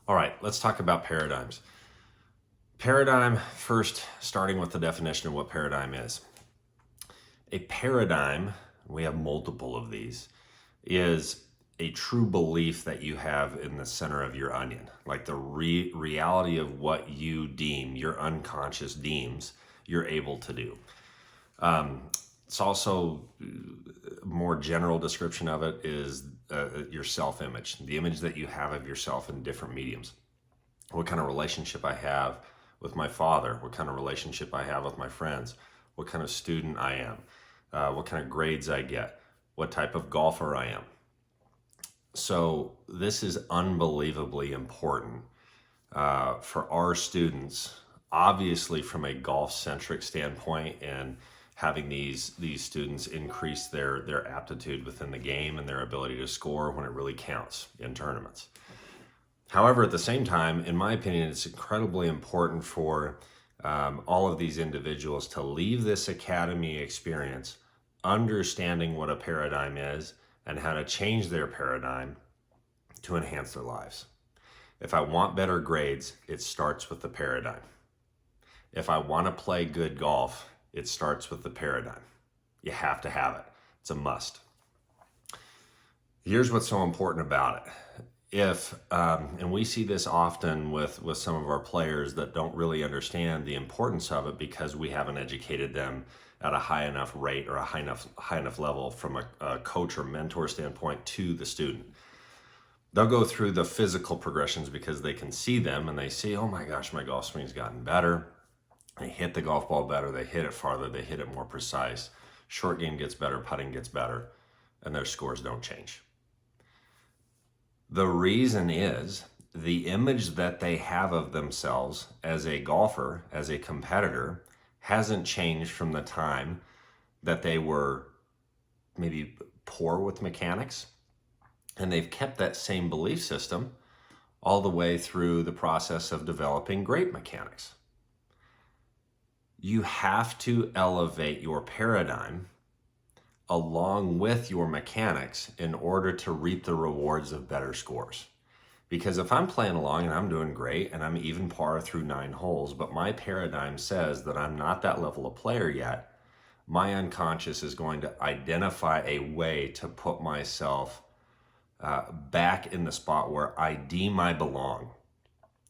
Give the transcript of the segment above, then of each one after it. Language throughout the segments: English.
All right, let's talk about paradigms. Paradigm, first, starting with the definition of what paradigm is. A paradigm, we have multiple of these, is a true belief that you have in the center of your onion, like the reality of what you deem, your unconscious deems, you're able to do. It's also a more general description of it is your self-image, the image that you have of yourself in different mediums. What kind of relationship I have with my father, what kind of relationship I have with my friends, what kind of student I am, what kind of grades I get, what type of golfer I am. So this is unbelievably important for our students, obviously from a golf-centric standpoint, and having these students increase their aptitude within the game and their ability to score when it really counts in tournaments. However, at the same time, in my opinion, it's incredibly important for all of these individuals to leave this academy experience understanding what a paradigm is and how to change their paradigm to enhance their lives. If I want better grades, it starts with the paradigm. If I want to play good golf, it starts with the paradigm. You have to have it. It's a must. Here's what's so important about it. And we see this often with some of our players that don't really understand the importance of it because we haven't educated them at a high enough rate or a high enough level from a coach or mentor standpoint to the student. They'll go through the physical progressions because they can see them and they see, oh my gosh, my golf swing's gotten better. They hit the golf ball better, they hit it farther, they hit it more precise. Short game gets better, putting gets better, and their scores don't change. The reason is the image that they have of themselves as a golfer, as a competitor, hasn't changed from the time that they were maybe poor with mechanics. And they've kept that same belief system all the way through the process of developing great mechanics. You have to elevate your paradigm along with your mechanics in order to reap the rewards of better scores. Because if I'm playing along and I'm doing great and I'm even par through 9 holes, but my paradigm says that I'm not that level of player yet, my unconscious is going to identify a way to put myself back in the spot where I deem I belong.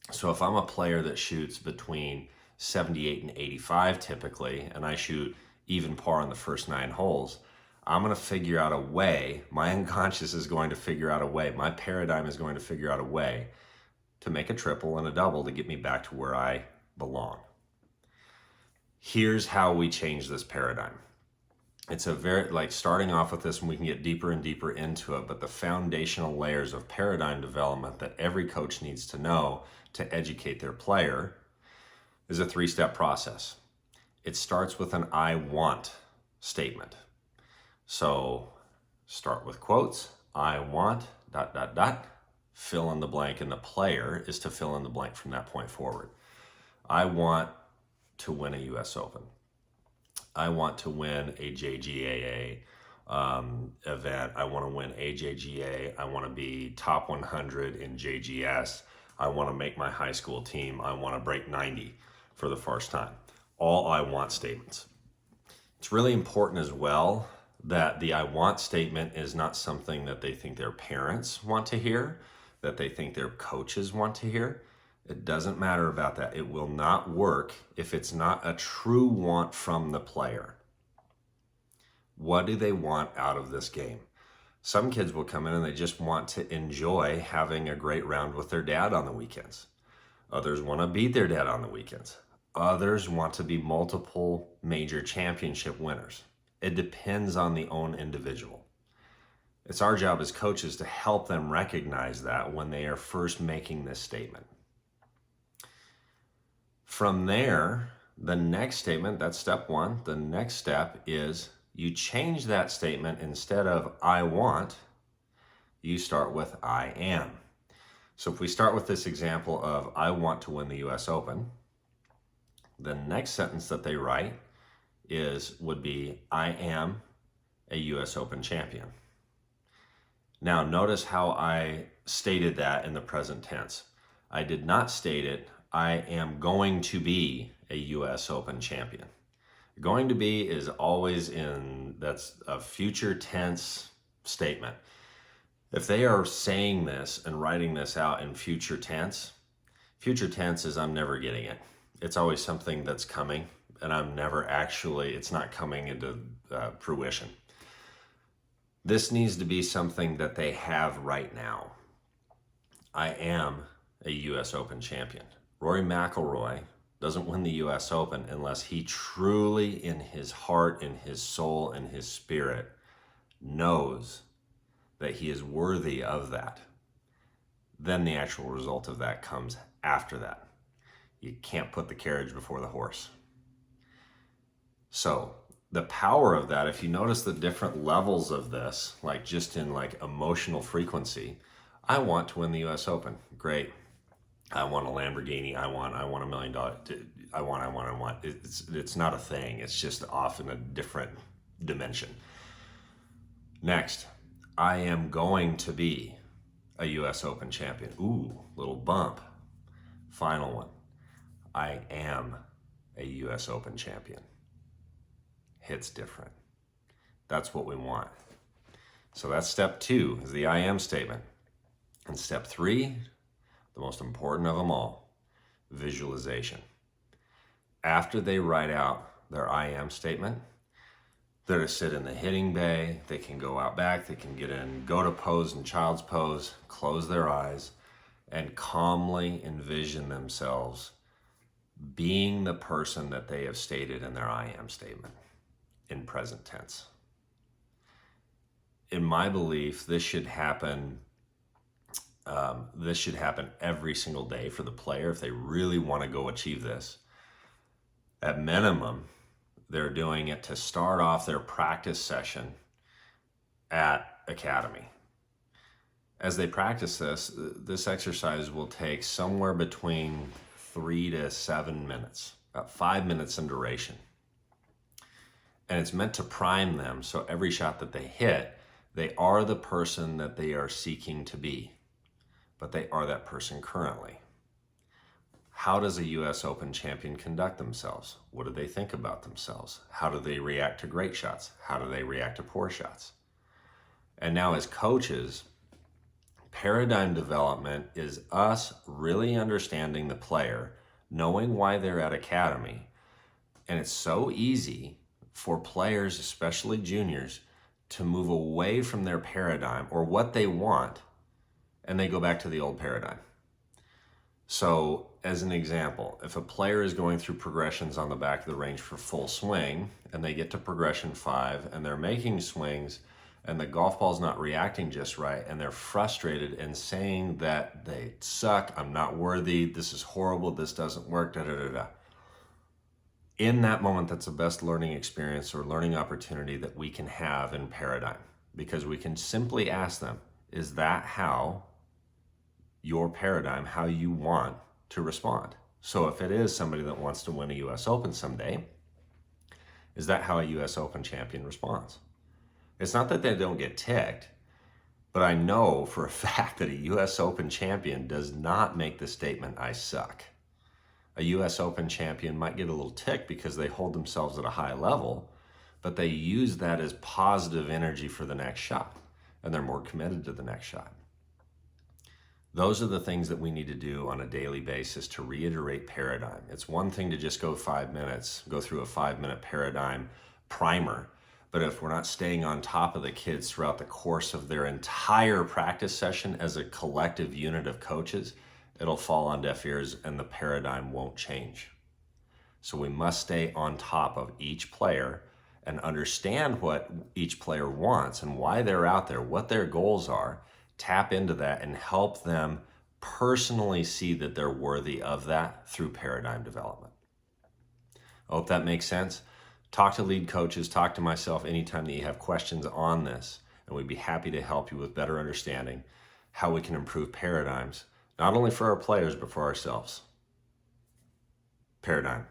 So if I'm a player that shoots between 78 and 85 typically, and I shoot even par on the first 9 holes, I'm going to figure out a way, my unconscious is going to figure out a way, my paradigm is going to figure out a way to make a triple and a double to get me back to where I belong. Here's how we change this paradigm. It's a very, like starting off with this, and we can get deeper and deeper into it, but the foundational layers of paradigm development that every coach needs to know to educate their player is a 3-step process. It starts with an I want statement. So start with quotes, I want, ... fill in the blank, and the player is to fill in the blank from that point forward. I want to win a US Open. I want to win a JGAA event. I want to win AJGA. I want to be top 100 in JGS. I want to make my high school team. I want to break 90 for the first time. All I want statements. It's really important as well that the I want statement is not something that they think their parents want to hear, that they think their coaches want to hear. It doesn't matter about that. It will not work if it's not a true want from the player. What do they want out of this game? Some kids will come in and they just want to enjoy having a great round with their dad on the weekends. Others want to beat their dad on the weekends. Others want to be multiple major championship winners. It depends on the own individual. It's our job as coaches to help them recognize that when they are first making this statement. From there, the next statement, that's step 1. The next step is you change that statement. Instead of I want, you start with I am. So if we start with this example of I want to win the US Open, the next sentence that they write would be I am a US Open champion. Now notice how I stated that in the present tense. I did not state it, I am going to be a US Open champion. Going to be is always that's a future tense statement. If they are saying this and writing this out in future tense is I'm never getting it. It's always something that's coming, and it's not coming into fruition. This needs to be something that they have right now. I am a US Open champion. Rory McIlroy doesn't win the US Open unless he truly, in his heart, in his soul, in his spirit, knows that he is worthy of that. Then the actual result of that comes after that. You can't put the carriage before the horse. So the power of that, if you notice the different levels of this, like just in like emotional frequency, I want to win the US Open. Great. I want a Lamborghini. I want $1 million. I want. It's not a thing. It's just off in a different dimension. Next, I am going to be a US Open champion. Ooh, little bump. Final one. I am a US Open champion. Hits different. That's what we want. So that's step 2, is the I am statement. And step 3, the most important of them all, visualization. After they write out their I am statement, they're to sit in the hitting bay. They can go out back. They can get in go to pose and child's pose, close their eyes, and calmly envision themselves being the person that they have stated in their I am statement in present tense. In my belief, this should happen every single day for the player if they really want to go achieve this. At minimum, they're doing it to start off their practice session at Academy. As they practice this exercise will take somewhere between 3 to 7 minutes, about 5 minutes in duration. And it's meant to prime them so every shot that they hit, they are the person that they are seeking to be, but they are that person currently. How does a US Open champion conduct themselves? What do they think about themselves? How do they react to great shots? How do they react to poor shots? And now as coaches, paradigm development is us really understanding the player, knowing why they're at Academy. And it's so easy for players, especially juniors, to move away from their paradigm or what they want, and they go back to the old paradigm. So as an example, if a player is going through progressions on the back of the range for full swing and they get to progression 5 and they're making swings and the golf ball's not reacting just right and they're frustrated and saying that they suck, I'm not worthy, this is horrible, this doesn't work, In that moment, that's the best learning experience or learning opportunity that we can have in paradigm, because we can simply ask them, is that how your paradigm, how you want to respond? So if it is somebody that wants to win a US Open someday, is that how a US Open champion responds? It's not that they don't get ticked, but I know for a fact that a US Open champion does not make the statement, I suck. A US Open champion might get a little ticked because they hold themselves at a high level, but they use that as positive energy for the next shot, and they're more committed to the next shot. Those are the things that we need to do on a daily basis to reiterate paradigm. It's one thing to just go 5 minutes, go through a 5-minute paradigm primer, but if we're not staying on top of the kids throughout the course of their entire practice session as a collective unit of coaches, it'll fall on deaf ears and the paradigm won't change. So we must stay on top of each player and understand what each player wants and why they're out there, what their goals are, tap into that and help them personally see that they're worthy of that through paradigm development. I hope that makes sense. Talk to lead coaches, talk to myself anytime that you have questions on this, and we'd be happy to help you with better understanding how we can improve paradigms, not only for our players, but for ourselves. Paradigm.